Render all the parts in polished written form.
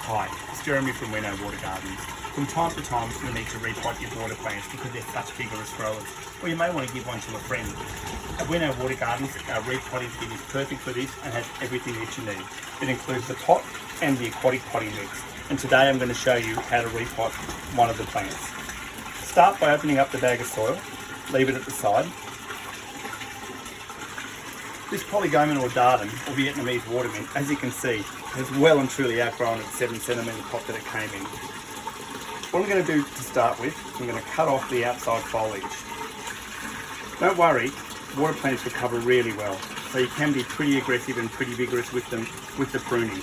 Hi, it's Jeremy from Weno Water Gardens. From time to time you'll need to repot your water plants because they're such vigorous growers, or you may want to give one to a friend. At Weno Water Gardens, our repotting kit is perfect for this and has everything that you need. It includes the pot and the aquatic potting mix, and today I'm going to show you how to repot one of the plants. Start by opening up the bag of soil, leave it at the side. This polygonum or darden, or Vietnamese water mint, as you can see, has well and truly outgrown its 7cm pot that it came in. What I'm going to do to start with, I'm going to cut off the outside foliage. Don't worry, water plants recover really well, so you can be pretty aggressive and pretty vigorous with them with the pruning.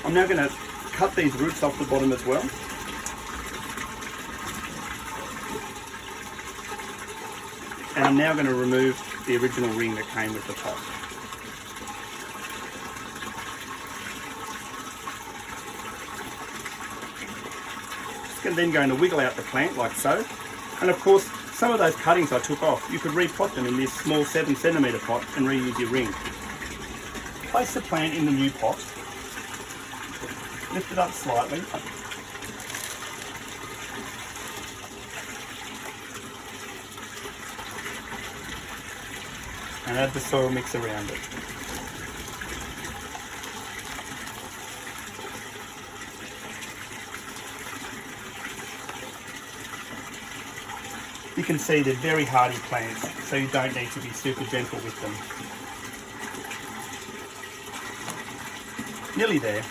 I'm now going to cut these roots off the bottom as well. And I'm now going to remove the original ring that came with the pot. Then going to wiggle out the plant like so. And of course, some of those cuttings I took off, you could repot them in this small 7cm pot and reuse your ring. Place the plant in the new pot. Lift it up slightly. And add the soil mix around it. You can see they're very hardy plants, so you don't need to be super gentle with them. Nearly there.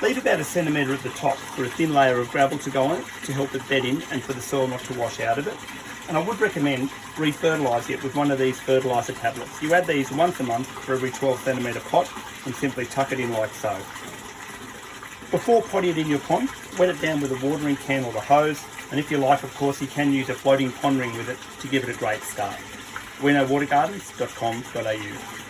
Leave about 1 centimetre at the top for a thin layer of gravel to go on it to help it bed in and for the soil not to wash out of it. And I would recommend re-fertilising it with one of these fertiliser tablets. You add these once a month for every 12cm pot and simply tuck it in like so. Before potting it in your pond, wet it down with a watering can or the hose, and if you like, of course, you can use a floating pond ring with it to give it a great start. wenowatergardens.com.au